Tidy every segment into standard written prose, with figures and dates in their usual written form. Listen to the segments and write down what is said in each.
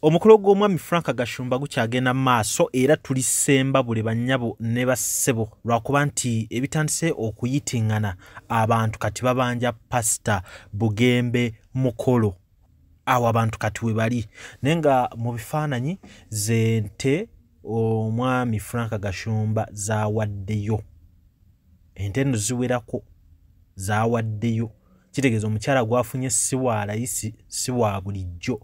Omukolo gw'omwami Frank Gashumba gukyagenda maaso era tulisemba buli bannyabo ne bassebo lwakuba nti ebitandise okuyitingana abantu kati babanja Pastor Bugembe Mukolo awo abantu kati we bali nenga mu bifaananyi zente omwami Frank Gashumba zawaddeyo ente nno ziwerako zawaddeyo kitegeeza omukyala gwafunye si wa layisi si wa bulijjo.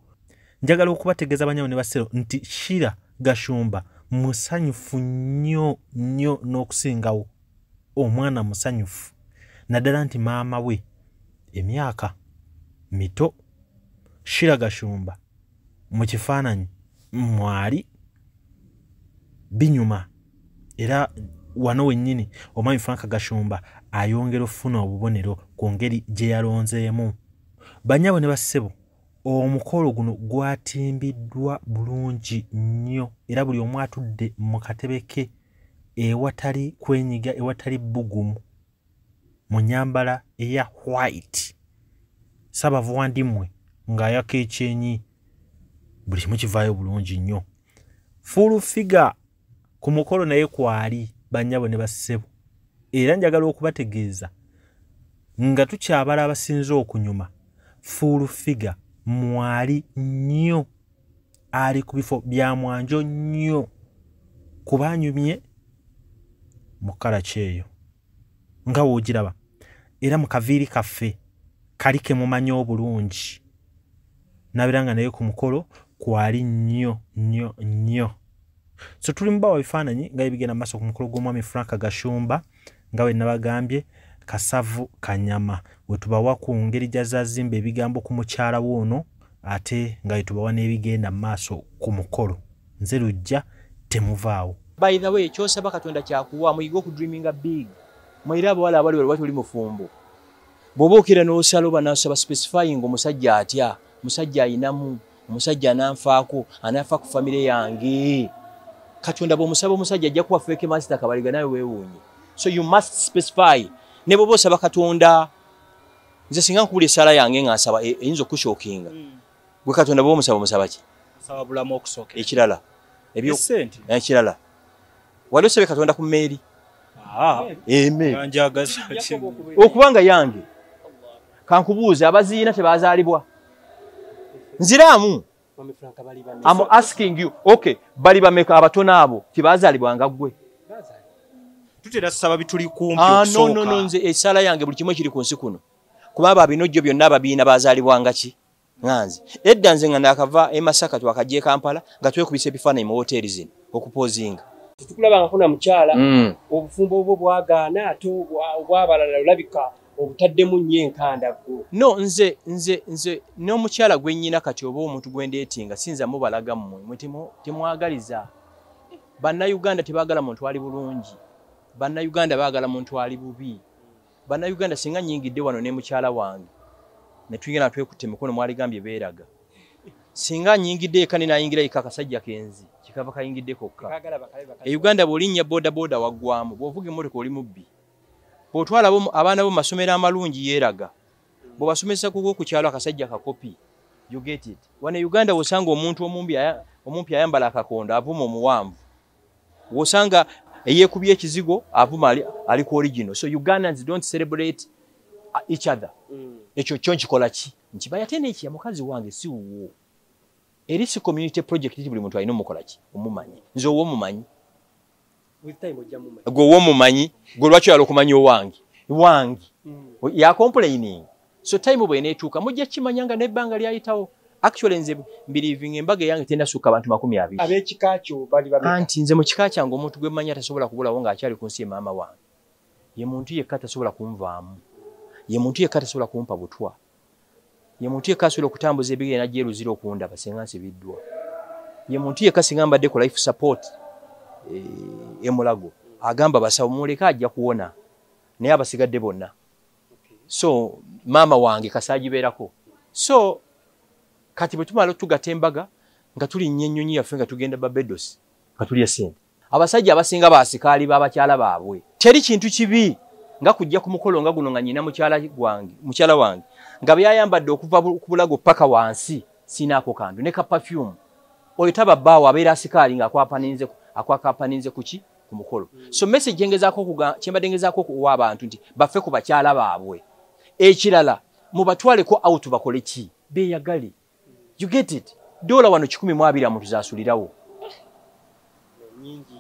Njagala okubategeeza banyabo ne basero nti Shira Gashumba musanyufu nnyo n'okusingawo omwana musanyufu naddala nti maama we emyaka mito. Shira Gashumba mu kifaananyi mwali binyuma era wano wennyini omwami Frank Gashumba ayongera okufuna obubonero ku ngeri gye yalonzeemu. Banyabo ne bassebo omukolo guno gwatimbiddwa bulungi nnyo era buli omu atudde mu katebe ke ewatali kwenyiga ewatali bbugumu mu nnyambala eya white Ssabavuwandimwe ng'ayaka ekyenyi buli kimu kivaayo bulungi nnyo. Full figure ku mukolo naye kwali bannyabo ne bassebo era njagala okubategeeza nga tukyabala abasinze okunyuma full figure mwali nnyo ali ku bifo bya mwanjo nnyo kubanyumye mu kala kyeyo nga woogiraba era mu kaviiri kaffe kali ke mumanyi obulungi nabiranga naye ku mukolo kwali nnyo. So tuli mu bawa bifaananyi nga ebigenda mu maaso ku mukolo gw'omwami Frank Gashumba nga we nabagambye Kasavu Kanyama we tubawa ku ngeri gy'azazimba ebigambo ku mukyala woono ate nga we tubawa n'ebigenda mu maaso ku mukolo. Nze lujja temuvaawo. By the way, kyosaba Katonda kyakuwa muyiga oku dreaminga big. Mwera abawala abali wali tuli mufumbo. Bw'oba okira n'osala oba n'osaba specifying omusajja atya, musajja ayinamu, omusajja ananfaako, anafa ku famire yange. Katonda bw'omusaba omusajja ajja kuwa feke master kabaliga nawe weewuunye. So you must specify. Ne bw'oba osaba Katonda nze singa nkubula essala yange nga nsaba eyinza okushookinga. Gwe Katonda bw'oba omusaba omusaba ki? Saba bulamu okusooka. Ekirala. Ebisente. Ekirala. Wali osebe Katonda ku mmeeri. Eme. Yanjagaza. Okubanga yange. Kankubuuza abaziina tebazaalibwa. Nziraamu. I'm asking you. Okay, bali bameka abatono abo tebazaalibwa nga ggwe. Tutera saba bituli kumpi okusooka. No, nze essala yange buli kimu kiri ku nsi kuno. Kuba abinojjo byonna ababiina bazaalibwa nga ki? Nganze. Edda nze nga nakava e Masaka twakajje Kampala nga twekubisa ebifaananyi mu hoteli zino okupozinga. Tukulaba kuna mukyala obufumbo obwo bwagaana ate obwabalala olabika obutaddemu nnyo enkanda gwo. No, nze n'omukyala gwe nnyina kati oba omuntu gwe ndeetinga sinza mubalaga mmwe temwagaliza. Bannayuganda tebaagala muntu ali bulungi. Bannayuganda baagala muntu ali bubi. Bannayuganda singa nnyingidde wano ne mukyala wange ne tuyingira twekutte emikono mwaligambye beeraga. Singa nnyingidde eka ne nayingira eka akasajja kenzi kikava kayingidde kokka. Uganda bw'olinnya boda waggwamu bw'ovuga emmotoka oli mubbi. Bw'otwala abaana bo masomero amalungi yeeraga. Bw'obasomesa kuko ku kyalo akasajja kakopi. You get it. Wane Uganda wosanga omuntu omumpi ayambala akakondo avuma omuwanvu. Wosanga eyekubye ekizigo avuma ali ku original. So Ugandans don't celebrate each other. Ekyo kyo nkikola ki? Nkibaya tena iki ya mukazi wange si wuwo. Erisi community project buli muntu alina omukola ki? Omumanyi. Nze owo mumanyi. With time ojja mumanyi. Gwe owo mumanyi, gwe lwaki yalo kumanyi owange. Wange. Ya complaining. So time bwe neetuuka mujja kimanyanga n'ebbanga lyayitawo. Actually nze believing embaga yange tenda suka abantu 20. Ab'ekika kyo bali bameka. Anti nze mu kika kyange omuntu gwe mmanyi atasobola kubulawo ng'akyali ku nsi maama wange. Ye muntu yekka atasobola kunvaamu. Ye muntu yekka atasobola kumpa butwa. Ye muntu yekka asobola okutambuza ebigenda gyeruzira okundaba singa nsibiddwa. Ye muntu yekka singa mbadde ku life support emulago agamba basawo muleka ajja kuwona naye abasigadde bonna. So maama wange kasaagibeerako. So kati bwe tumala tugatta embaga nga tuli nnyo ennyonyi yaffe nga tugenda Barbados nga tulya ssente. Abasajja abasinga baasikaali b'abakyala baabwe. Teri kintu kibi nga kujja ku mukolo nga guno nga nnyina mukyala wange nga byayambadde okuva ku bulago paka wansi sinaako kantu ne ka perfume oyo taba bawo abeera asikali nga akwakapaninze kuki ku mukolo. So message yengezaako kyembadengezaako okuwa abantu nti baffe ku bakyala baabwe. Ekirala mubatwaleko out bakole ki beeyagale. You get it? Dola wano 120 muntu zasulirawo.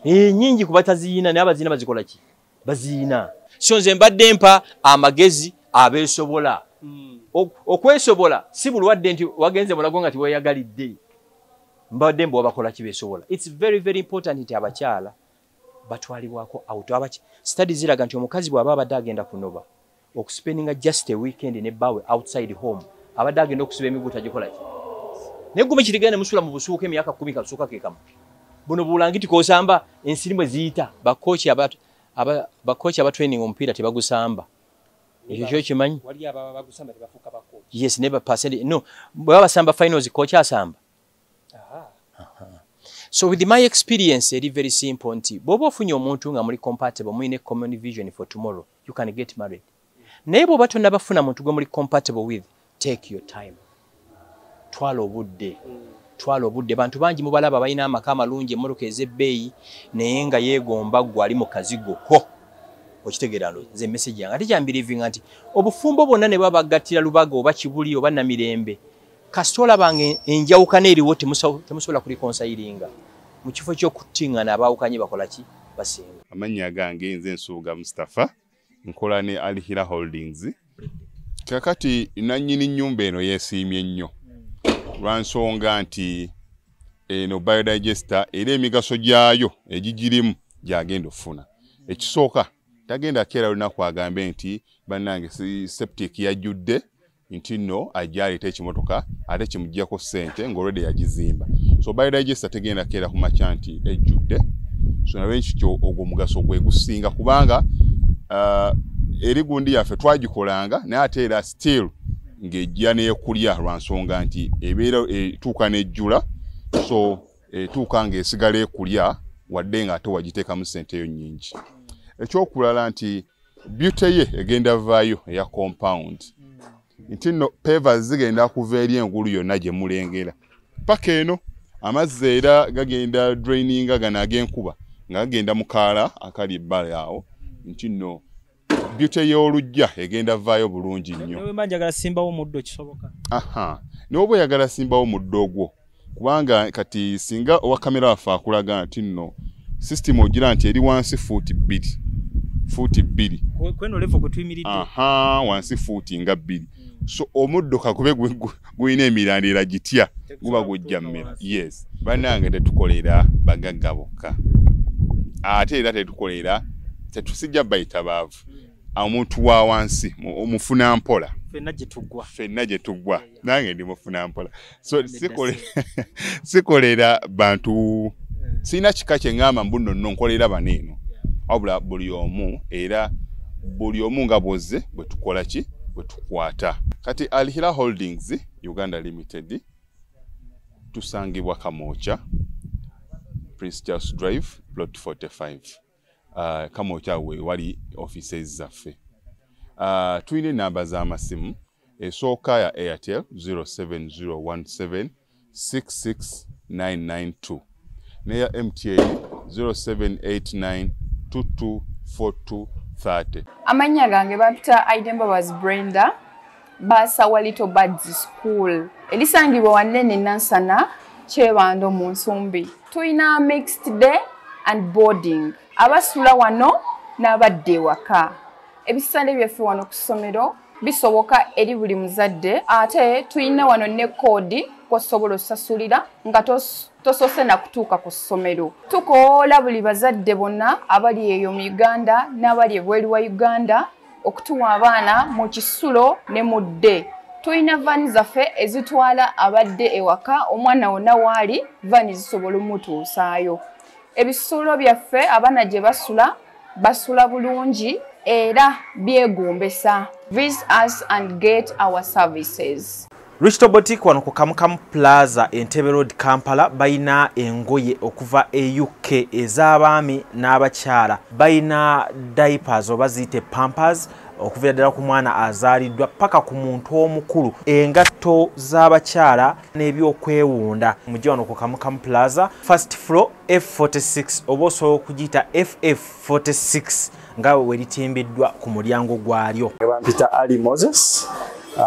Nyingi kubataziina ne abaziina bazikola ki? Baziina. So nze mbadde mpa amagezi abeesobola. Okwesobola si bulwadde nti wagenze mulago nga tiweeyagalidde. Mbadde mbo bakola ki beesobola. It's very very important nti abakyala batwalibwako out. Studies ziraga nti omukazi bw'aba abadde agenda kunoba okuspendinga just a weekend ne bawe outside home abadde agenda okusiba emiguta gikola ki? Negume kirigane musula mu busuuka emyaka 10 kasuuka kekamu. Buno bulangiti kosamba ensirimwe ziyita bakochi abatraining omupiira tebagusamba. Ekyo kimanyi? Wali aba bagusamba tebafuka bakochi. Yes, never percent. No, bwe basamba finals coach asamba. So with my experience, it is very simple. Bobo ofunye omuntu nga muri compatible, muine common vision for tomorrow, you can get married. Nebo bato nabafuna muntu gwe muri compatible with, take your time. Twala obudde bantu bangi mubalaba bayina amaka amalungi emmotoka ez'ebbeeyi naye nga yeegomba gwe ali mu kazigo ko. Okitegeera nze message yange ate kyambirivinga nti obufumbo bwonna ne babagattira lubaga oba kibuli oba namirembe kasitola bange enjawukana eriwo temusobola kulikonsayiringa mu kifo ky'okuttingana abaawukanye bakola ki basenga. Amannya gange nze Nsuuga Mustafa nkola ne Alihira Holdings. Kakati nannyini nnyumba eno yeesiimye nnyo lwansonga nti eno biodigester era emigaso gyayo egigirimu gyagenda ofuna. Ekisooka tagenda keera lunaku agambe nti bannange septic yajjudde nti nno ajjaleta ekimotoka ate kimuggyako ssente ng'olwedde yagizimba. So biodigester tegenda keera ku makya nti ejjudde. So nawe ekyo ogwo omugaso gwe gusinga kubanga eri gundi yaffe twagikolanga naye ate era still ng'ejja n'ekulya lwansonga nti ebeera etuuka n'ejjula so etuuka ng'esigala ekulya wadde nga ate wagiteekamu ssente eyo nnyingi. Ekyokulala nti beauty ye egenda vaayo eya compound nti nno pavers zigenda kuva eri engulu yonna gye mulengera paka eno amazzi era gagenda draininga gano ag'enkuba nga gagenda mu kaala akali ebbala awo nti nno beauty y'olujja egenda vaayo bulungi nnyo. Newe manjagala simbawo muddo kisoboka. N'oba oyagala simbawo muddo ogwo kubanga kati singa owa kamera waffe akulaga nti nno system ogira nti eri wansi fuuti 2. Kweno level kutuyimiridde. Wansi fuuti nga 2. So omuddo kakube gwina emirandira gitya guba gujja mmera. Yes. Bannange tetukolera bagagga bokka. Ate era tetukolera tetusijja bayita baavu. Omuntu wa wansi omufuna mpola. Fenna gye tuggwa. Nange ndi mufuna mpola. So sikolera bantu sina kika kye ngamba mbuno nno nkolera baneeno. Wabula buli omu era buli omu nga bwozze bwe tukola ki bwe tukwata. Kati Alihira Holdings Uganda Limited tusangibwa Kamoocha Prince Charles Drive plot 45. Kamoocha we wali offices zaffe. Tuyina namba z'amasimu esooka ya Airtel 07017 66992 neya MTN 0789 224230. Amanya gange bapita Idembabazi Brenda basa wa Little Birds School elisangibwa wanene Nansana Kyebando mu Nsumbi. Tuyina mixed day and boarding abasula wano n'abadde waka. Ebisale byaffe wano ku ssomero bisoboka eri buli muzadde ate tuyina wano ne kodi kw'osobola osasulira nga tosose na kutuuka ku ssomero. Tukoola buli bazadde bonna abali eyo mu Uganda n'abali ebweru wa Uganda okutuwa abaana mu kisulo ne mudde. Tuyina vani zaffe ezitwala abadde ewaka omwana wonna waali vani zisobola omutuusaayo. Ebisulo byaffe abaana gye basula bulungi era byegombesa. Visit us and get our services. Risto Boutique wano ku Kamukamu Plaza Entebbe Road Kampala bayina engoye okuva e UK ez'abaami n'abakyala. Bayina diapers oba ziyite pampers, okuva ddala ku mwana azaaliddwa paka ku muntu omukulu, engatto z'abakyala n'ebyokwewunda. Mujje wano ku Kamukamu Plaza, first floor F46 oba osobola okugiyita FF46 nga we litimbiddwa ku mulyango gwalyo. Peter Ali Moses,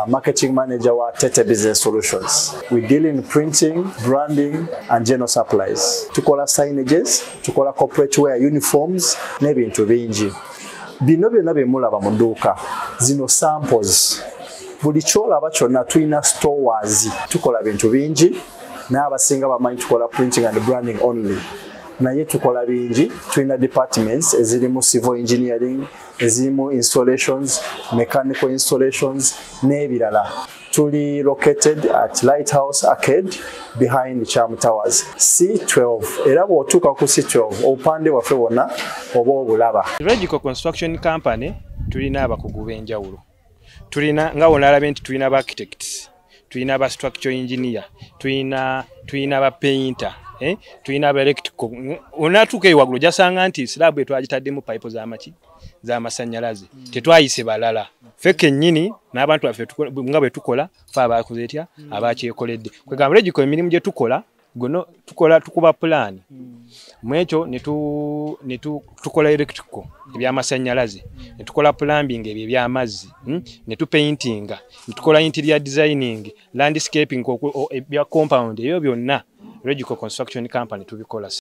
marketing manager wa Tete Business Solutions. We deal in printing, branding and general supplies. Tukola signages, tukola corporate wear uniforms n'ebintu bingi. Bino byonna bye mulaba mu dduuka zino samples. Buli kyolaba kyonna tulina stores. Tukola bintu bingi n'abasinga bamanyi tukola printing and branding only. Naye tukola bingi, tulina departments ezirimu civil engineering, ezirimu installations, mechanical installations n'ebirala. Tuli located at Lighthouse Arcade behind Charm Towers, C12. Era bw'otuuka ku C12 obupande waffe wonna oba obulaba. Logical Construction Company tulina abakugu b'enjawulo. Tulina nga olalabe nti tulina ba architects, tulina ba structural engineer, tulina ba painter, tulina ba electrical. Onatuuka ewaggulu jasanga nti slab etwagitaddemu pipe z'amasannyalaze tetwayise balala. Ffe kennyini n'abantu baffe nga bwe tukola fe abakoze etya abakyekoledde. Kwegamba Logical emirimu gye tukola gono tukuba plan mwekyo ne tukola electrical ebyamasannyalaze, ne tukola plumbing ebyo ebyamazzi, ne tupaintinga, ne tukola interior designing, landscaping ebya compound, ebyo byonna Logical Construction Company tubikola.